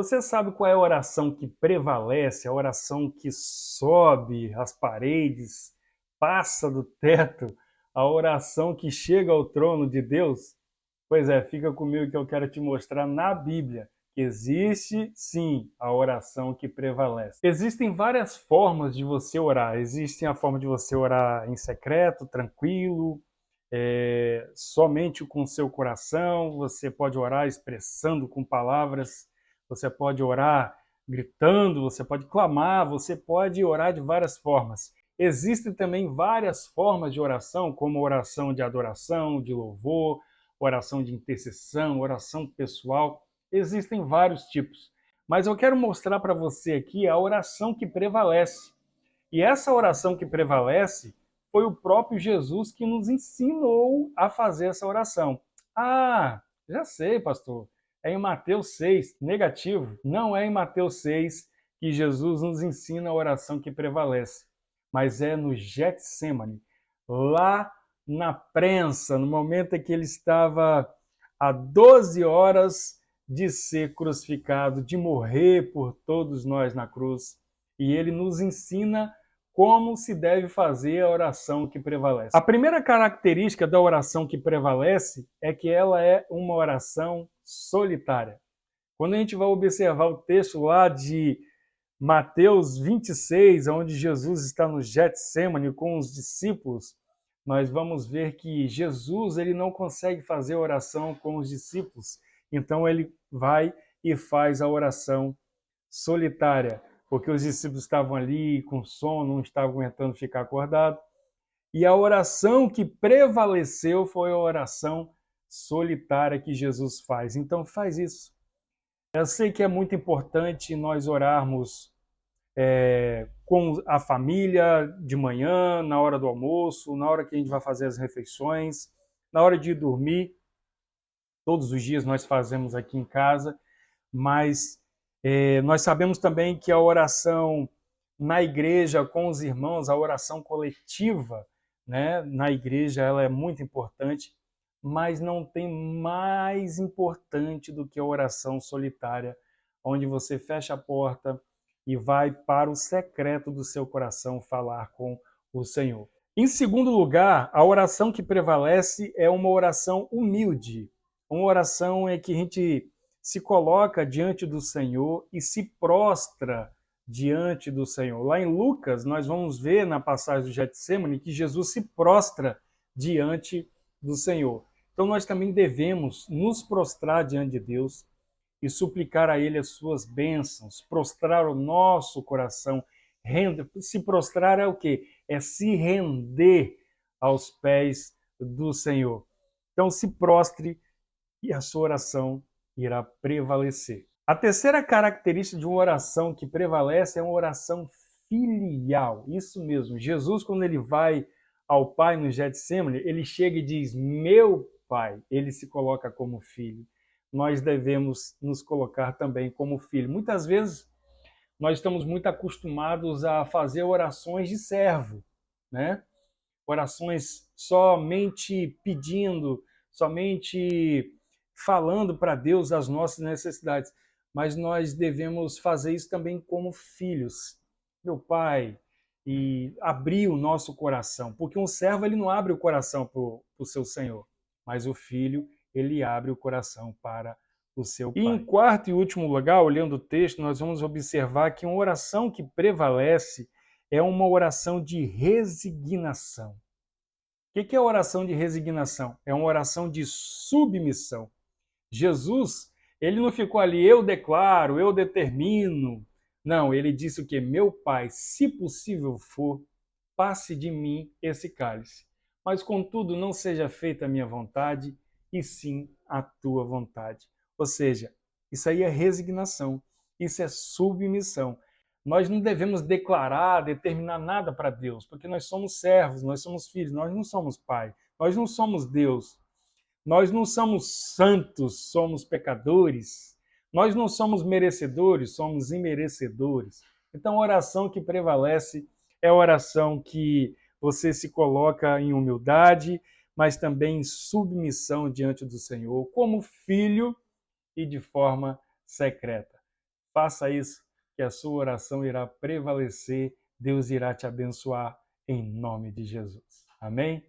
Você sabe qual é a oração que prevalece, a oração que sobe as paredes, passa do teto, a oração que chega ao trono de Deus? Pois é, fica comigo que eu quero te mostrar na Bíblia que existe sim a oração que prevalece. Existem várias formas de você orar. Existe a forma de você orar em secreto, tranquilo, somente com o seu coração. Você pode orar expressando com palavras, você pode orar gritando, você pode clamar, você pode orar de várias formas. Existem também várias formas de oração, como oração de adoração, de louvor, oração de intercessão, oração pessoal. Existem vários tipos. Mas eu quero mostrar para você aqui a oração que prevalece. E essa oração que prevalece foi o próprio Jesus que nos ensinou a fazer essa oração. Ah, já sei, pastor. É em Mateus 6, negativo. Não é em Mateus 6 que Jesus nos ensina a oração que prevalece, mas é no Getsemane, lá na prensa, no momento em que ele estava a 12 horas de ser crucificado, de morrer por todos nós na cruz. E ele nos ensina como se deve fazer a oração que prevalece. A primeira característica da oração que prevalece é que ela é uma oração solitária. Quando a gente vai observar o texto lá de Mateus 26, onde Jesus está no Getsemane com os discípulos, nós vamos ver que Jesus ele não consegue fazer oração com os discípulos. Então ele vai e faz a oração solitária, porque os discípulos estavam ali com sono, não estavam aguentando ficar acordado. E a oração que prevaleceu foi a oração solitária que Jesus faz. Então faz isso. Eu sei que é muito importante nós orarmos com a família de manhã, na hora do almoço, na hora que a gente vai fazer as refeições, na hora de dormir. Todos os dias nós fazemos aqui em casa, mas nós sabemos também que a oração na igreja com os irmãos, a oração coletiva, né, na igreja, ela é muito importante, mas não tem mais importante do que a oração solitária, onde você fecha a porta e vai para o secreto do seu coração falar com o Senhor. Em segundo lugar, a oração que prevalece é uma oração humilde, uma oração em que a gente se coloca diante do Senhor e se prostra diante do Senhor. Lá em Lucas, nós vamos ver na passagem do Getsemane que Jesus se prostra diante do Senhor. Então nós também devemos nos prostrar diante de Deus e suplicar a Ele as suas bênçãos, prostrar o nosso coração. Se prostrar é o quê? É se render aos pés do Senhor. Então se prostre e a sua oração irá prevalecer. A terceira característica de uma oração que prevalece é uma oração filial. Isso mesmo. Jesus, quando ele vai ao Pai no Getsemane, ele chega e diz: meu Pai. Ele se coloca como filho. Nós devemos nos colocar também como filho. Muitas vezes nós estamos muito acostumados a fazer orações de servo, né? Orações somente pedindo, somente falando para Deus as nossas necessidades, mas nós devemos fazer isso também como filhos. Meu Pai, e abrir o nosso coração, porque um servo ele não abre o coração para o seu Senhor, mas o filho ele abre o coração para o seu Pai. E em quarto e último lugar, olhando o texto, nós vamos observar que uma oração que prevalece é uma oração de resignação. O que é a oração de resignação? É uma oração de submissão. Jesus, ele não ficou ali, eu declaro, eu determino. Não, ele disse o quê? Meu Pai, se possível for, passe de mim esse cálice. Mas, contudo, não seja feita a minha vontade, e sim a tua vontade. Ou seja, isso aí é resignação, isso é submissão. Nós não devemos declarar, determinar nada para Deus, porque nós somos servos, nós somos filhos, nós não somos pai, nós não somos Deus. Nós não somos santos, somos pecadores. Nós não somos merecedores, somos imerecedores. Então, a oração que prevalece é a oração que você se coloca em humildade, mas também em submissão diante do Senhor, como filho e de forma secreta. Faça isso, que a sua oração irá prevalecer, Deus irá te abençoar em nome de Jesus. Amém?